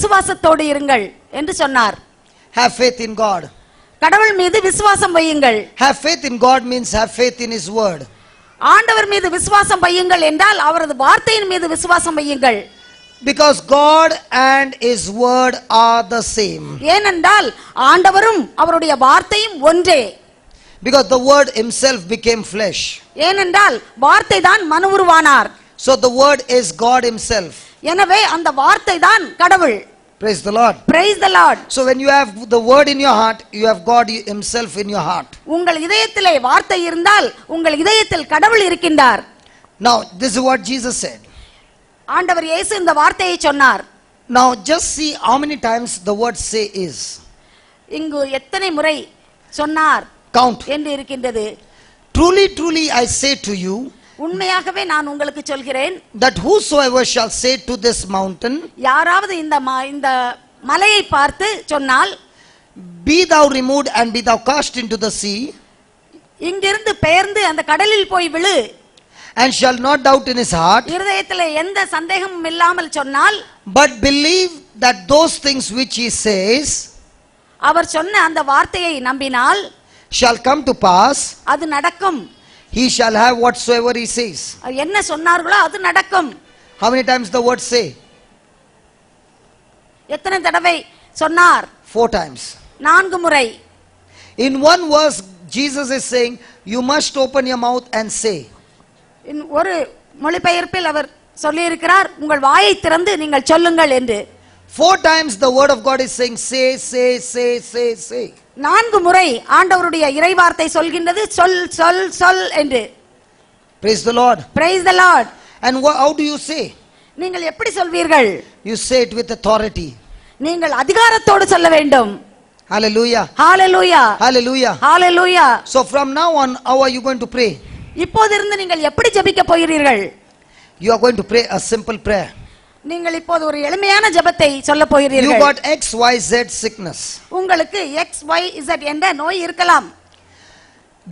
விசுவாசத்தோடு இருங்கள் என்று சொன்னார். Have faith in God. கடவுள் மீது விசுவாசம் வையுங்கள். Have faith in God means have faith in His word. ஆண்டவர் மீது விசுவாசம் வையுங்கள் என்றால் அவரது வார்த்தையின் மீது விசுவாசம் வையுங்கள். Because God and His word are the same. ஏனென்றால் ஆண்டவரும் அவருடைய வார்த்தையும் ஒன்றே. Because the word Himself became flesh. ஏனென்றால் வார்த்தை தான் மனு உருவானார். So the word is God Himself. எனவே அந்த வார்த்தை தான் கடவுள். Praise the Lord. Praise the Lord. So when you have the word in your heart, you have God Himself in your heart. உங்கள் இதயத்திலே வார்த்தை இருந்தால் உங்கள் இதயத்தில் கடவுள் இருக்கின்றார். Now this is what Jesus said. ஆண்டவர் இயேசு இந்த வார்த்தையை சொன்னார். Now just see how many times the word say is. இங்கு எத்தனை முறை சொன்னார் Count. என்று இருக்கின்றது. Truly, truly I say to you, உண்மையாகவே நான் உங்களுக்கு சொல்கிறேன், that whosoever shall say to this mountain, யாராவது இந்த மலையை பார்த்து சொன்னால், be thou removed and be thou cast into the sea, இங்கிருந்து பெயர்ந்து அந்த கடலில் போய் விழு, and shall not doubt in his heart, இருதயத்திலே எந்த சந்தேகமும் இல்லாமல் சொன்னால், but believe that those things which he says, அவர் சொன்ன அந்த வார்த்தையை நம்பினால், shall come to pass, அது நடக்கும். he shall have whatsoever he says. என்ன சொன்னார்களோ அது நடக்கும். How many times the word say? எத்தனை தடவை சொன்னார்? 4 times. 4 முறை. In one verse Jesus is saying, you must open your mouth and say. ஒரு மொழிபெயர்ப்பில் அவர் சொல்லி இருக்கிறார், உங்கள் வாயை திறந்து நீங்கள் சொல்லுங்கள் என்று. 4 times the word of God is saying, say, say, say, say, say. 4 முறை ஆண்டவருடைய இறைவார்த்தை சொல்கின்றது, சொல் சொல் சொல் என்று. Praise the Lord. Praise the Lord. And how do you say? நீங்கள் எப்படி சொல்வீர்கள்? You say it with authority. நீங்கள் அதிகாரத்தோடு சொல்ல வேண்டும். Hallelujah. Hallelujah. Hallelujah. Hallelujah. So from now on, how are you going to pray? இப்போதிருந்து நீங்கள் எப்படி ஜெபிக்க போகிறீர்கள்? You are going to pray a simple prayer. நீங்கள் இப்போது ஒரு எளிமையான ஜெபத்தை சொல்ல You போகிறீர்கள். got XYZ sickness. உங்களுக்கு XYZ என்ற நோய் இருக்கலாம்.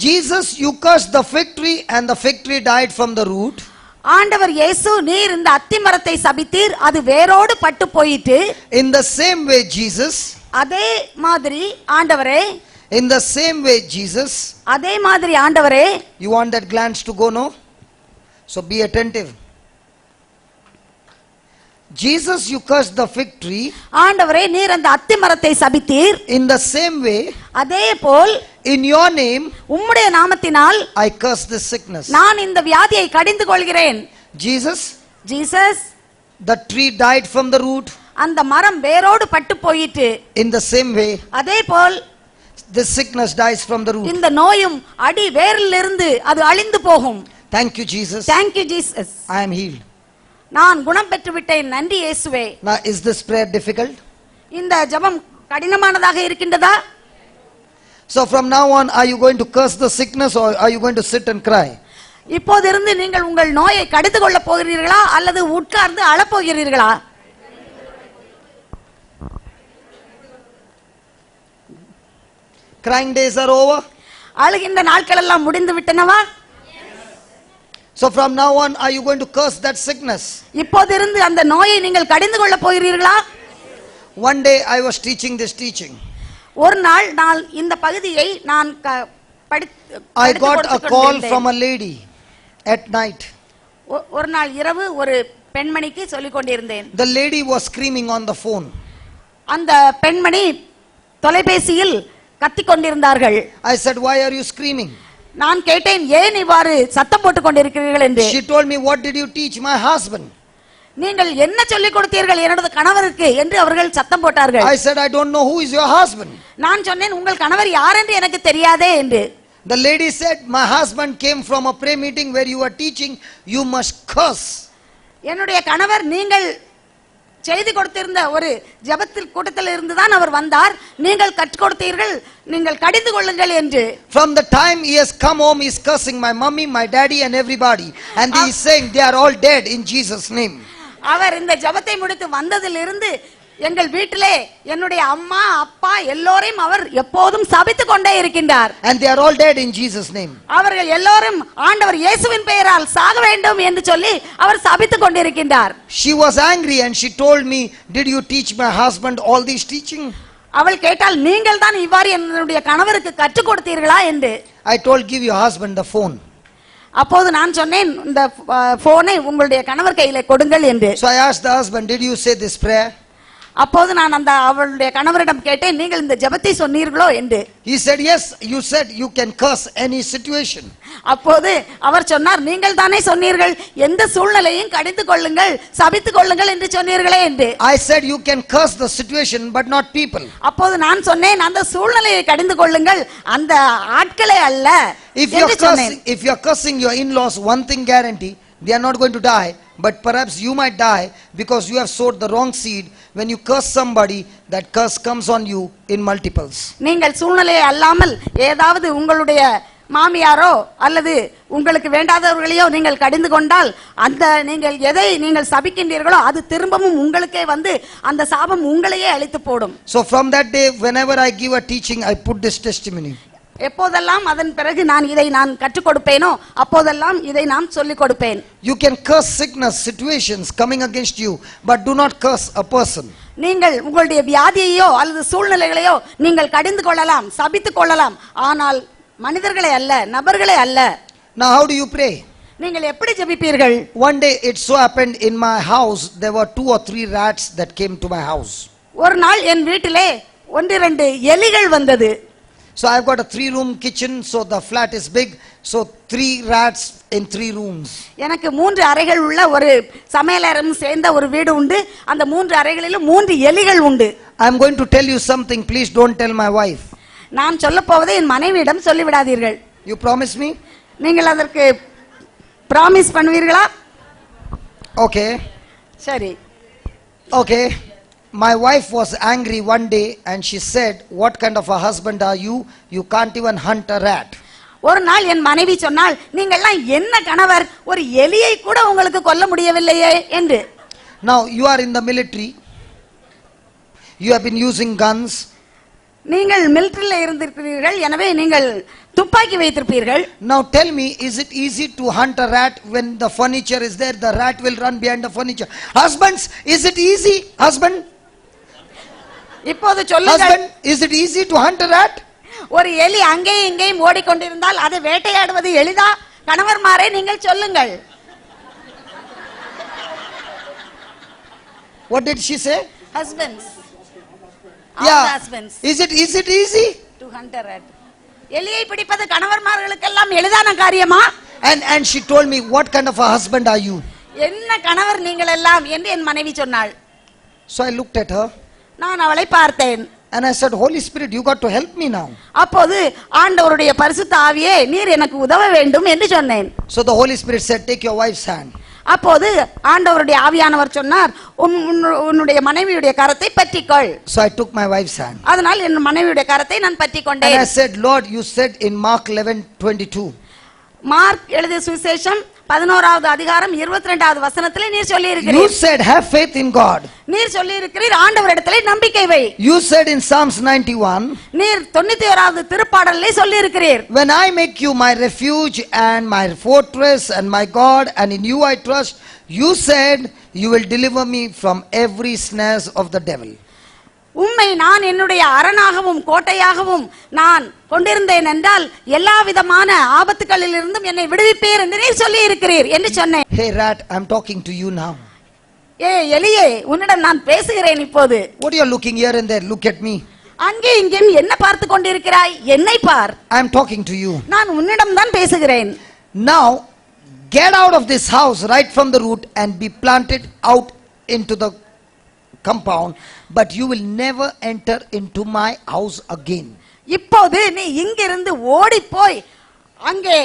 Jesus, you cursed the fig tree and the fig tree died from the root. ஆண்டவர் இயேசு, நீர் இந்த அத்திமரத்தை சபித்தீர், அது வேரோடு பட்டு போயிட்டு. In the same way Jesus, அதே மாதிரி ஆண்டவரே, in the same way Jesus, அதே மாதிரி ஆண்டவரே. you want that glance to go, no? So be attentive. Jesus, you cursed the fig tree. ஆண்டவரே, நீர் அந்த அத்திமரத்தை சபித்தீர். In the same way, அதே போல் in your name, உம்முடைய நாமத்தினால் I curse this sickness. நான் இந்த வியாதியை கடிந்து கொள்கிறேன். Jesus, Jesus, the tree died from the root. அந்த மரம் வேரோடு பட்டு போயிட்டு. In the same way, அதே போல் this sickness dies from the root. இந்த நோயும் அடி வேரிலிருந்து அது அழிந்து போகும். Thank you, Jesus. Thank you, Jesus. I am healed. நான் குணம் பெற்று விட்டேன், நன்றி இயேசுவே. Now, is this prayer difficult? இந்த ஜெபம் கடினமானதாக இருக்கின்றதா? So from now on, are you going to curse the sickness or are you going to sit and cry? இப்போதிருந்து நீங்கள் உங்கள் நோயை கடிந்து கொள்ள போகிறீர்களா அல்லது உட்கார்ந்து அழப் போகிறீர்களா? Crying days are over. அழுகின்ற நாட்கள் எல்லாம் முடிந்து விட்டனவா? So from now on, are you going to curse that sickness? இப்போதிருந்து அந்த நோயை நீங்கள் கடிந்து கொள்ள போகிறீர்களா? One day I was teaching this teaching. ஒரு நாள் நான் இந்த பகுதியை நான் I got a call from a lady at night. ஒரு நாள் இரவு ஒரு பெண்மணிக்கு சொல்லிக் கொண்டிருந்தேன். The lady was screaming on the phone. அந்த பெண்மணி தொலைபேசியில் கத்திக் கொண்டிருந்தார்கள். I said, why are you screaming? நான் கேட்டேன், ஏன் இவ்வாறு சத்தம் போட்டுக் கொண்டிருக்கிறீர்கள் என்று. She told me, what did you teach my husband? நீங்கள் என்ன சொல்லிக் கொடுத்தீர்கள் எனது கணவருக்கு என்று அவர்கள் சத்தம் போட்டார்கள். I said, I don't know who is your husband. நான் சொன்னேன், உங்கள் கணவர் யார் என்று எனக்கு தெரியாதே என்று. The lady said, my husband came from a prayer meeting where you were teaching you must curse. என்னுடைய கணவர் நீங்கள் செய்தி கொடுத்திருந்த ஒரு ஜெபத்தில் கூட்டத்தில் இருந்துதான் அவர் வந்தார். நீங்கள் கற்றுக் கொடுத்தீர்கள், நீங்கள் கடிந்து கொள்ளுங்கள் என்று. From the time he has come home, he is cursing my mummy, my daddy and everybody. And he is saying they are all dead in Jesus' name. அவர் இந்த ஜெபத்தை முடித்து வந்ததிலிருந்து எங்கள் வீட்டிலே என்னுடைய அம்மா அப்பா எல்லோரையும் அவர் எப்போதும் சபித்துக் கொண்டே இருக்கின்றார். And they are all dead in Jesus' name. அவர்கள் எல்லோரும் ஆண்டவர் இயேசுவின் பெயரால் சாக வேண்டும் என்று சொல்லி அவர் சபித்துக் கொண்டிருக்கின்றார். She was angry and she told me, "Did you teach my husband all this teaching?" அவள் கேட்டால், நீங்கள் தான் இவ்வாறு என்னுடைய கணவருக்கு கற்றுக் கொடுத்தீர்களா என்று. I told, "Give your husband the phone." அப்போது நான் சொன்னேன், இந்த போனை உங்களுடைய கணவர் கையிலே கொடுங்கள் என்று. So I asked the husband, "Did you say this prayer?" அப்போது நான் அந்த அவளுடைய கணவரிடம் கேட்டேன், நீங்கள் இந்த ஜெபத்தை சொன்னீர்களோ என்று. He said, "Yes, you said you can curse any situation." அப்போது அவர் சொன்னார், நீங்கள் தானே சொன்னீர்கள் எந்த சூழ்நிலையும் கடிந்து கொள்ளுங்கள் சபித்துக் கொள்ளுங்கள் என்று சொன்னீர்களே என்று. I said you can curse the situation but not people. அப்போது நான் சொன்னேன், அந்த சூழ்நிலையை கடிந்து கொள்ளுங்கள் அந்த ஆட்களே அல்ல என்று சொன்னேன். If you are cursing your in-laws, one thing guarantee, they are not going to die, but perhaps you might die because you have sowed the wrong seed. When you curse somebody, that curse comes on you in multiples. நீங்கள் சூழ்நிலையை அல்லாமல் ஏதாவது உங்களுடைய மாமியாரோ அல்லது உங்களுக்கு வேண்டாதவர்களையோ நீங்கள் கடிந்து கொண்டால் அந்த நீங்கள் எதை நீங்கள் சபிக்கின்றீர்களோ அது திரும்பவும் உங்களுக்கே வந்து அந்த சாபம் உங்களையே அழித்து போடும். So from that day, whenever I give a teaching, I put this testimony. எப்போதெல்லாம் அதன் பிறகு நான் கற்றுக் கொடுப்பேனோ அப்போதெல்லாம் இதை நான் சொல்லிக் கொடுப்பேன். You can curse sickness situations coming against you, but do not curse a person. நீங்கள் உங்களுடைய வியாதியையோ அல்லது சூழ்நிலைகளையோ நீங்கள் கடிந்து கொள்ளலாம் சபித்துக் கொள்ளலாம், ஆனால் மனிதர்களை அல்ல நபர்களை அல்ல. Now how do you pray? நீங்கள் எப்படி ஜெபிப்பீர்கள்? One day it so happened in my house there were 2 or 3 rats that came to my house. ஒரு நாள் என் வீட்டிலே 1-2 எலிகள் வந்தது. So I've got a 3-room kitchen, so the flat is big, so 3 rats in 3 rooms. எனக்கு 3 அறைகள் உள்ள ஒரு சமையலறையும் சேர்ந்த ஒரு வீடு உண்டு. அந்த 3 அறைகளிலும் 3 எலிகள் உண்டு. I'm going to tell you something, please don't tell my wife. நான் சொல்லப் போவதை என் மனைவியிடம் சொல்லிவிடாதீர்கள். You promise me? நீங்கள் அதற்கு ப்ராமிஸ் பண்ணுவீர்களா? Okay. சரி. Okay. My wife was angry one day and she said, "What kind of a husband are you? You can't even hunt a rat." ஒரு நாள் என் மனைவி சொன்னாள், நீங்கள்லாம் என்ன கணவர், ஒரு எலியை கூட உங்களுக்கு கொல்ல முடியவில்லையே என்று. Now you are in the military. You have been using guns. நீங்கள் மிலிட்டரியில இருந்திருக்கிறீர்கள், எனவே நீங்கள் துப்பாக்கி வைத்திருப்பீர்கள். Now tell me, is it easy to hunt a rat when the furniture is there? The rat will run behind the furniture. Husbands, is it easy? Husband? இப்போது சொல்லுங்கள், Husband, is it easy to hunt a rat? ஒரு எலி அங்கேயும் இங்கேயும் ஓடிக்கொண்டிருந்தால் அதை வேட்டையாடுவது எளிதா? கணவர்மாரே நீங்கள் சொல்லுங்கள். What did she say? Husbands. Yeah. Husbands. Is it easy? To hunt a rat. எலியை பிடிப்பது கணவர்மார்களுக்கெல்லாம் எளிதான காரியமா? And she told me, "What kind of a husband are you?" என்ன கணவர் நீங்கள் எல்லாம் என்று என் மனைவி சொன்னாள். So I looked at her. நான் அவளை பார்த்தேன். And I said, "Holy Spirit, you got to help me now." அப்போது ஆண்டவருடைய பரிசுத்த ஆவியே நீர் எனக்கு உதவ வேண்டும் என்று சொன்னேன். So the Holy Spirit said, "Take your wife's hand." அப்போது ஆண்டவருடைய ஆவியானவர் சொன்னார், உன்னுடைய மனைவியுடைய கரத்தை பற்றிக்கொள். So I took my wife's hand. அதனால் என் மனைவியுடைய கரத்தை நான் பற்றிக்கொண்டேன். And I said, "Lord, you said in Mark 11:22. Mark எழுதிய சுவிசேஷம் 11வது அதிகாரம் 22வது வசனத்திலே நீர் சொல்லி You இருக்கிறீர். said, have faith in God." நீர் சொல்லி இருக்கிறீர், ஆண்டவரிடத்திலே நம்பிக்கை வை. You said in Psalms 91, நீர் 91வது திருப்பாடலிலே சொல்லி இருக்கிறீர், "When I make you my refuge and my fortress and my God, and in you I trust, you said you will deliver me from every snares of the devil." உம்மை நான் என்னுடைய அரணாகவும் கோட்டையாகவும் நான் கொண்டிருந்தேன் என்றால் எல்லா விதமான ஆபத்துகளில் இருந்தும் என்னை விடுவிப்பீர் என்று நீர் சொல்லி இருக்கிறீர் என்று சொன்னேன். Hey rat, I'm talking to you now. ஏ எலியே, உன்னிடம் நான் பேசுகிறேன் இப்போது. What are you looking here and there? Look at me. அங்கே இங்கேயும் என்ன பார்த்து கொண்டிருக்கிறாய்? என்னை பார். I'm talking to you. நான் உன்னிடம் தான் பேசுகிறேன். Now get out of this house right from the root and be planted out into the compound, but you will never enter into my house again. இப்போது நீ இங்கிருந்து ஓடி போய் அங்கே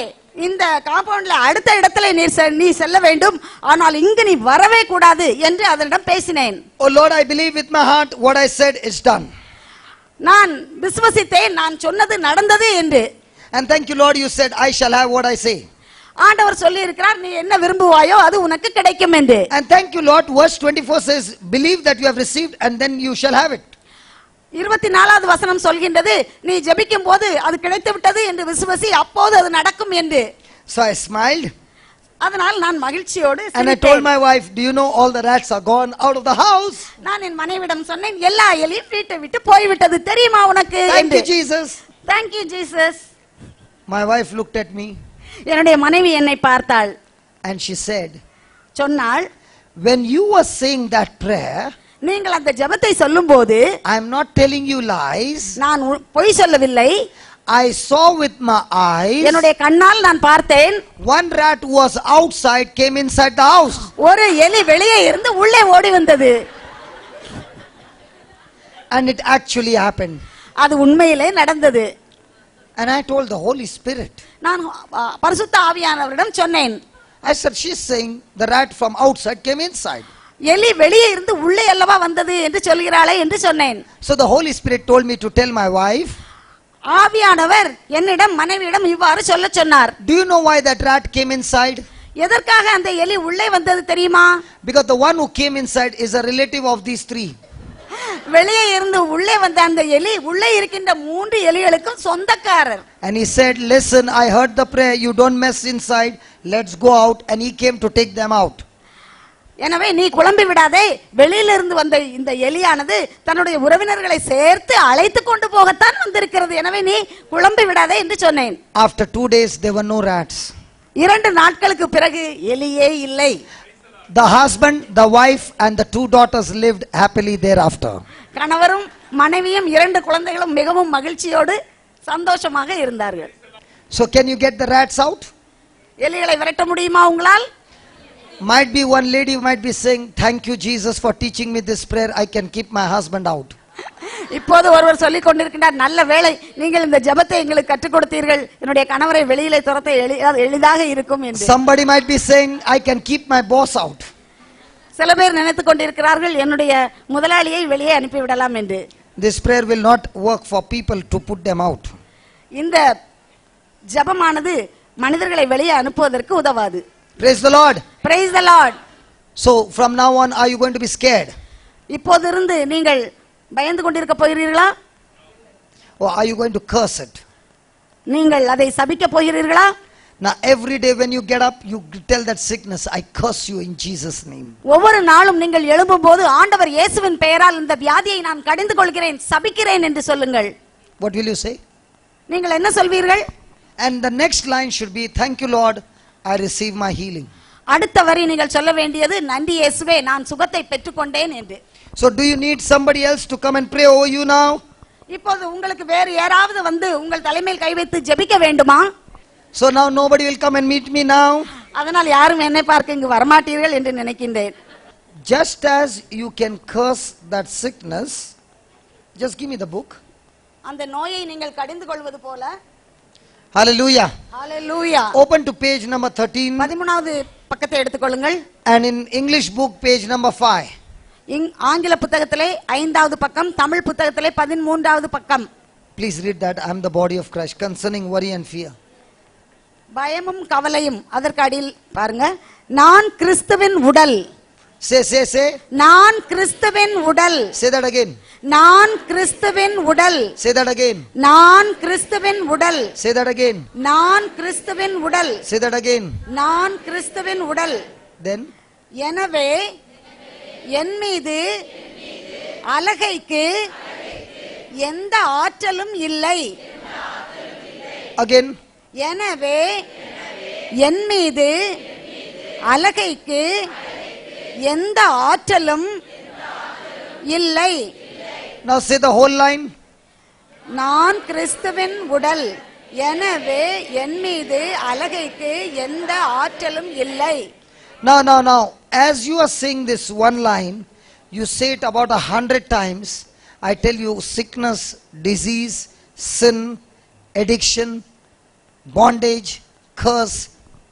இந்த காம்பவுண்ட்ல அடுத்த இடத்துல நீ செல்ல வேண்டும், ஆனால் இங்கு நீ வரவே கூடாது என்று அதனிடம் பேசினேன். Oh Lord, I believe with my heart what I said is done. நான் விசுவசித்தேன், நான் சொன்னது நடந்தது என்று. And thank you Lord, you said I shall have what I say. ஆண்டவர் சொல்லி இருக்கிறார், நீ என்ன விரும்புவாயோ அது உனக்கு கிடைக்கும் என்று. And thank you Lord, verse 24 says, believe that you have received and then you shall have it. 24வது வசனம் சொல்கின்றது, நீ ஜெபிக்கும் போது அது கிடைத்து விட்டது என்று விசுவாசி, அப்போது அது நடக்கும் என்று. So I smiled அதனால் நான் மகிழ்ச்சியோடு and I told my wife, do you know all the rats are gone out of the house? நான் என் மனைவியிடம் சொன்னேன், எல்லா எலியும் வீட்டை விட்டு போய்விட்டது தெரியுமா உனக்கு Thank என்று. you Jesus. Thank you Jesus. My wife looked at me என்னுடைய மனைவி என்னை பார்த்தாள். and she said, சொன்னாள், when you were saying that prayer, நீங்கள் அந்த ஜெபத்தை சொல்லும்போது I am not telling you lies. நான் பொய் சொல்லவில்லை. I saw with my eyes, என்னுடைய கண்ணால் நான் பார்த்தேன். one rat who was outside came inside the house. ஒரு எலி வெளியே இருந்து உள்ளே ஓடி வந்தது. And it actually happened. அது உண்மையிலே நடந்தது. And I told the Holy Spirit, நான் பரிசுத்த ஆவியானவரிடம் சொன்னேன். I said, she's saying the rat from outside came inside. எலி வெளியே இருந்து உள்ளே அல்லவா வந்தது என்று சொல்கிறாளே என்று சொன்னேன். So the Holy Spirit told me to tell my wife, ஆவியானவர் என்னிடம் மனைவியிடம் இவ்வாறு சொல்ல சொன்னார். do you know why that rat came inside? எதற்காக அந்த எலி உள்ளே வந்தது தெரியுமா? Because the one who came inside is a relative of these three. வெளியே இருந்து உள்ளே வந்த அந்த எலி உள்ளே இருக்கின்ற 3 எலிகளுக்கும் சொந்தக்காரர். And he said, listen, I heard the prayer, you don't mess inside, let's go out. And he came to take them out. எனவே நீ குழம்பி விடாதே, வெளியிலிருந்து வந்த இந்த எலியானது தன்னுடைய உறவினர்களை சேர்த்து அழைத்து கொண்டு போகத்தான் வந்திருக்கிறது, எனவே நீ குழம்பி விடாதே என்று சொன்னேன். After 2 days there were no rats. 2 நாட்களுக்கு பிறகு எலியே இல்லை. The husband, the wife and the 2 daughters lived happily thereafter. கணவரும் மனைவியும் 2 குழந்தைகளும் மிகவும் மகிழ்ச்சியோடு சந்தோஷமாக இருந்தார்கள். So can you get the rats out? எலிகளை விரட்ட முடியுமா உங்களால்? Might be one lady might be saying, thank you Jesus for teaching me this prayer, I can keep my husband out. இப்போது ஒருவர் சொல்லிக் கொண்டிருக்கின்றார், நல்ல வேளை நீங்கள் இந்த ஜெபத்தை எங்களுக்கு கற்றுக் கொடுத்தீர்கள், என்னுடைய கணவரை வெளியிலே துரத்த எளிதாக இருக்கும் என்று. Somebody might be saying, I can keep my boss out. சில பேர் நினைத்துக் கொண்டிருக்கிறார்கள், என்னுடைய முதலாளியை வெளியே அனுப்பிவிடலாம் என்று. This prayer will not work for people to put them out. இந்த ஜெபமானது மனிதர்களை வெளியே அனுப்புவதற்கு உதவாது. Praise the Lord. Praise the Lord. So from now on, are you going to be scared? இப்போதிருந்து நீங்கள் பயந்து கொண்டிருக்க போகிறீர்களா? Or are you going to curse it? நீங்கள் அதை சபிக்க போகிறீர்களா? Now every day when you get up, you tell that sickness, I curse you in Jesus' name. ஒவ்வொரு நாளும் நீங்கள் எழும்பும்போது, ஆண்டவர் இயேசுவின் பெயரால் இந்த வியாதியை நான் கடிந்து கொள்கிறேன், சபிக்கிறேன் என்று சொல்லுங்கள். What will you say? நீங்கள் என்ன சொல்வீர்கள்? And the next line should be, thank you Lord, I receive my healing. அடுத்த வரி நீங்கள் சொல்ல வேண்டியது, நன்றி இயேசுவே, நான் சுகத்தை பெற்றுக்கொண்டேன் என்று. So do you need somebody else to come and pray over you now? இப்போது உங்களுக்கு வேறு யாராவது வந்து உங்கள் தலைமையில் கை வைத்து ஜெபிக்க வேண்டுமா? So now nobody will come and meet me now. அதனால் யாரும் என்னை பார்க்க இங்கு வரமாட்டீர்கள் என்று நினைக்கின்றேன். Just as you can curse that sickness, just give me the book. அந்த நோயை நீங்கள் கடிந்து கொள்வது போல. Hallelujah. Hallelujah. Open to page number 13. 13வது பக்கத்தை எடுத்துக்கொள்ளுங்கள். And in English book page number 5. ஆங்கில புத்தகத்திலே 5வது பக்கம், தமிழ் புத்தகத்திலே 13வது பக்கம். Please read that. I am the body of Christ concerning worry and fear. பயமும் கவலையும் அதற்கு அடியில் பாருங்க. நான் கிறிஸ்துவின் உடல். Say. நான் கிறிஸ்துவின் உடல். Say that again. நான் கிறிஸ்துவின் உடல். Say that again. நான் கிறிஸ்துவின் உடல். Say that again. நான் கிறிஸ்துவின் உடல். Say that again. நான் கிறிஸ்துவின் உடல். Then எனவே என் மீது அலகைக்கு எந்த ஆற்றலும் இல்லை. again. எனவே என் மீது அலகைக்கு எந்த ஆற்றலும் இல்லை. Now say the whole line. நான் கிறிஸ்துவின் உடல். எனவே என் மீது அலகைக்கு எந்த ஆற்றலும் இல்லை. Now, as you are saying this one line, you say it about 100 times. I tell you, sickness, disease, sin, addiction, bondage, curse,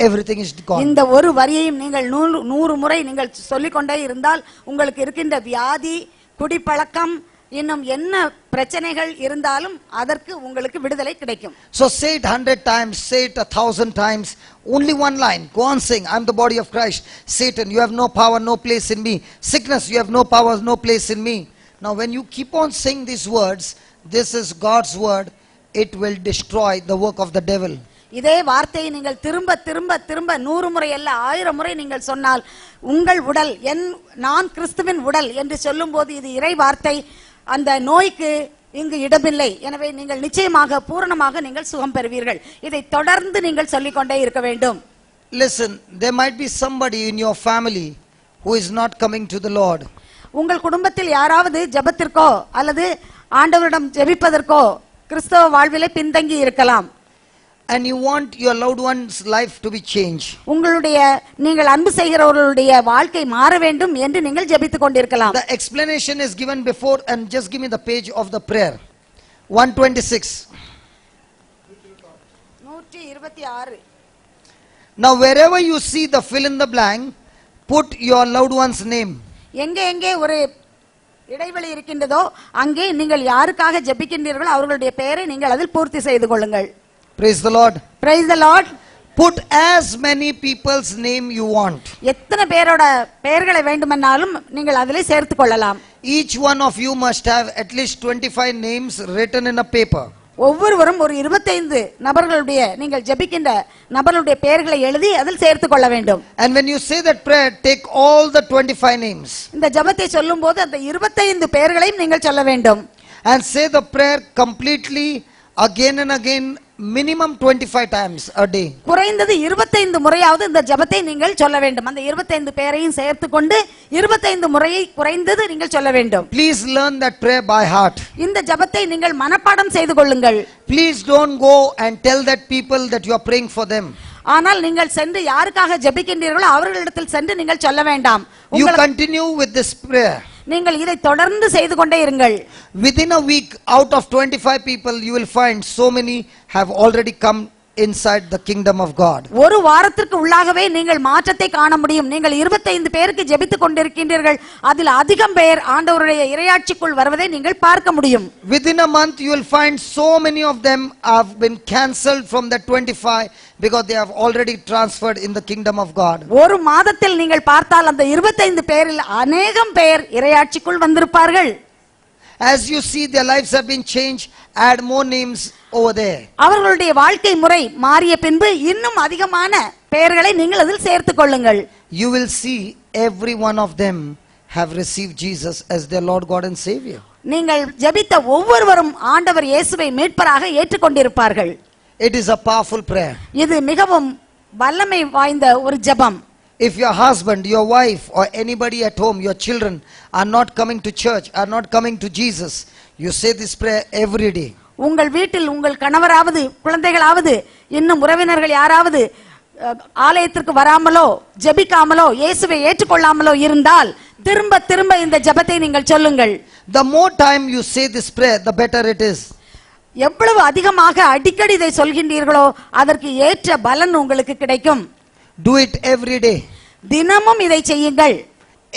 everything is gone. இந்த ஒரு வரியையும் நீங்கள் 100 முறை நீங்கள் சொல்லிக்கொண்டே இருந்தால் உங்களுக்கு இருக்கின்ற வியாதி, குடிப்பழக்கம், இன்னும் என்ன பிரச்சனைகள் இருந்தாலும் அதற்கு உங்களுக்கு விடுதலை கிடைக்கும். So say it 100 times, say it 1,000 times, only one line. Go on saying, I'm the body of Christ. Satan, you have no power, no place in me. Sickness, you have no power, no place in me. Now when you keep on saying these words, this is God's word, it will destroy the work of the devil. இதே வார்த்தையை நீங்கள் திரும்ப திரும்ப திரும்ப 100 முறை அல்ல 1000 முறை நீங்கள் சொன்னால் உங்கள் உடல் நான் கிறிஸ்துவின் உடல் என்று சொல்லும்போது இது இறை வார்த்தை, அந்த நோய்க்கு இங்கு இடமில்லை. எனவே நீங்கள் நிச்சயமாக பூரணமாக நீங்கள் சுகம் பெறுவீர்கள். இதை தொடர்ந்து நீங்கள் சொல்லிக்கொண்டே இருக்க வேண்டும். Listen, there might be somebody in your family who is not coming to the Lord. உங்கள் குடும்பத்தில் யாராவது ஜெபத்திற்கோ அல்லது ஆண்டவரிடம் ஜெபிப்பதற்கோ கிறிஸ்தவ வாழ்விலே பின்தங்கி இருக்கலாம். And you want your loved one's life to be changed. உங்களுடைய நீங்கள் அன்பு செய்கிறவர்களுடைய வாழ்க்கை மாற வேண்டும் என்று நீங்கள் ஜெபித்துக் கொண்டிருக்கலாம். The explanation is given before, and just give me the page of the prayer. 126. 126. Now wherever you see the fill in the blank, put your loved one's name. எங்கே ஒரு இடைவெளி இருக்கின்றதோ அங்கே நீங்கள் யாருக்காக ஜெபிக்கின்றீர்களோ அவர்களுடைய பெயரை நீங்கள் அதில் பூர்த்தி செய்து கொள்ளுங்கள். Praise the Lord. Praise the Lord. Put as many people's name you want. எத்தனை பேரோட பெயர்களை வேண்டுமென்னாலும் நீங்கள் அதிலே சேர்த்துக் கொள்ளலாம். Each one of you must have at least 25 names written in a paper. ஒவ்வொருவரும் ஒரு 25 நபர்களுடைய நீங்கள் ஜெபிக்கின்ற நபர்களுடைய பெயர்களை எழுதி அதில் சேர்த்துக் கொள்ள வேண்டும். And when you say that prayer, take all the 25 names. இந்த ஜெபத்தை சொல்லும்போது அந்த 25 பெயர்களையும் நீங்கள் சொல்ல வேண்டும். And say the prayer completely again and again, minimum 25 times a day. குறைந்தது 25 முறையாவது இந்த ஜெபத்தை நீங்கள் சொல்ல வேண்டும். அந்த 25 பேரையும் சேர்த்துக்கொண்டு 25 முறையை குறைந்தது நீங்கள் சொல்ல வேண்டும். Please learn that prayer by heart. இந்த ஜெபத்தை நீங்கள் மனப்பாடம் செய்து கொள்ளுங்கள். Please don't go and tell that people that you are praying for them. ஆனால் நீங்கள் சென்று யாருக்காக ஜெபிக்கின்றீர்களோ அவர்களிடத்தில் சென்று நீங்கள் சொல்ல வேண்டாம். You continue with this prayer. நீங்கள் இதை தொடர்ந்து செய்து கொண்டே இருங்கள். Within a week, out of 25 people, you will find so many have already come inside the kingdom of God. ஒரு வாரத்திற்கு உள்ளாகவே நீங்கள் மாற்றத்தை காண முடியும். நீங்கள் 25 பேருக்கு ஜெபித்துக் கொண்டிருக்கின்றீர்கள், அதில் அதிகம் பேர் ஆண்டவருடைய இறையாட்சிக்குள் வருவதை நீங்கள் பார்க்க முடியும். Within a month, you will find so many of them have been cancelled from the 25 because they have already transferred in the kingdom of God. ஒரு மாதத்தில் நீங்கள் பார்த்தால் அந்த 25 பேரில் அநேகம் பேர் இறையாட்சிக்குள் வந்திருப்பார்கள். As you see their lives have been changed, add more names over there. அவர்களுடைய வாழ்க்கை முறை மாறிய பின்பு இன்னும் அதிகமான பெயர்களை நீங்கள் அதில் சேர்த்துக் கொள்ளுங்கள். You will see every one of them have received Jesus as their Lord God and Savior. நீங்கள் ஜெபித்த ஒவ்வொருவரும் ஆண்டவர் இயேசுவை மீட்பராக ஏற்றுக்கொண்டிருப்பார்கள். It is a powerful prayer. இது மிகவும் வல்லமை வாய்ந்த ஒரு ஜெபம். If your husband, your wife, or anybody at home, your children are not coming to church, are not coming to Jesus, you say this prayer every day. உங்கள் வீட்டில் உங்கள் கணவராவது குழந்தைகளாவது இன்னும் உறவினர்கள் யாராவது ஆலயத்திற்கு வராமலோ ஜெபிக்காமலோ இயேசுவை ஏற்றுக்கொள்ளாமலோ இருந்தால் திரும்ப திரும்ப இந்த ஜெபத்தை நீங்கள் சொல்லுங்கள். The more time you say this prayer, the better it is. எவ்வளவு அதிகமாக அடிக்கடி இதை சொல்கின்றீர்களோ அதற்கு ஏற்ற பலன் உங்களுக்கு கிடைக்கும். Do it every day. தினமும் இதை செய்யுங்கள்.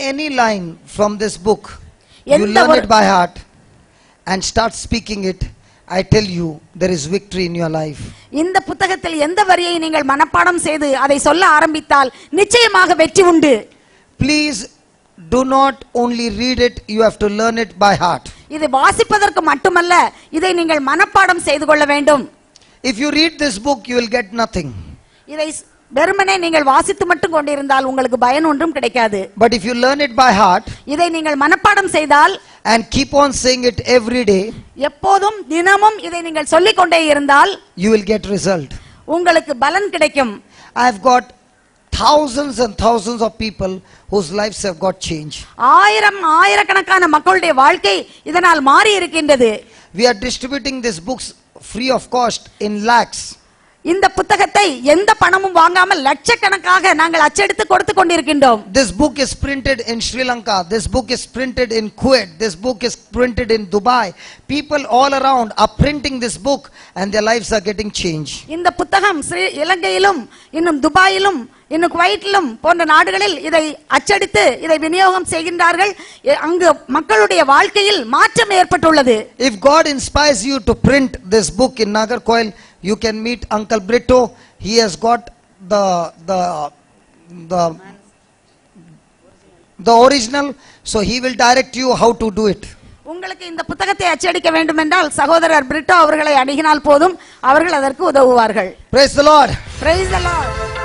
Any line from this book, you learn it by heart and start speaking it. I tell you, there is victory in your life. இந்த புத்தகத்தில் எந்த வரியை நீங்கள் மனப்பாடம் செய்து அதை சொல்ல ஆரம்பித்தால் நிச்சயமாக வெற்றி உண்டு. Please do not only read it, you have to learn it by heart. இது வாசிப்பதற்கு மட்டுமல்ல, இதை நீங்கள் மனப்பாடம் செய்து கொள்ள வேண்டும். If you read this book, you will get nothing. இதை வெறுமனே நீங்கள் வாசித்து மட்டும் கொண்டிருந்தால் உங்களுக்கு பயன் ஒன்றும் கிடைக்காது. But if you learn it by heart, இதை நீங்கள் மனப்பாடம் செய்தால் and keep on saying it every day, எப்போதும் தினமும் இதை நீங்கள் சொல்லிக் கொண்டே இருந்தால் you will get result. உங்களுக்கு பலன் கிடைக்கும். I have got thousands and thousands of people whose lives have got changed. ஆயிரக்கணக்கான மக்களுடைய வாழ்க்கை இதனால் மாறி இருக்கின்றது. We are distributing these books free of cost in lakhs. இந்த புத்தகத்தை எந்த பணமும் வாங்காமல் லட்சக்கணக்காக நாங்கள் அச்சடித்து கொடுத்து கொண்டிருக்கின்றோம். This book is printed in Sri Lanka. This book is printed in Kuwait. This book is printed in Dubai. People all around are printing this book and their lives are getting changed. இந்த புத்தகம் இலங்கையிலும் இன்னும் துபாயிலும் இன்னும் குவைட்டிலும் போன்ற நாடுகளில் இதை அச்சடித்து இதை விநியோகம் செய்கின்றார்கள். அங்கு மக்களுடைய வாழ்க்கையில் மாற்றம் ஏற்பட்டுள்ளது. If God inspires you to print this book in Nagarcoil, you can meet Uncle Brito. He has got the original, so he will direct you how to do it. உங்களுக்கு இந்த புத்தகத்தை அச்சடிக்க வேண்டும் என்றால் சகோதரர் பிரிட்டோ அவர்களை அணுகினால் போதும், அவர்கள் அதற்கு உதவுவார்கள். Praise the Lord. Praise the Lord.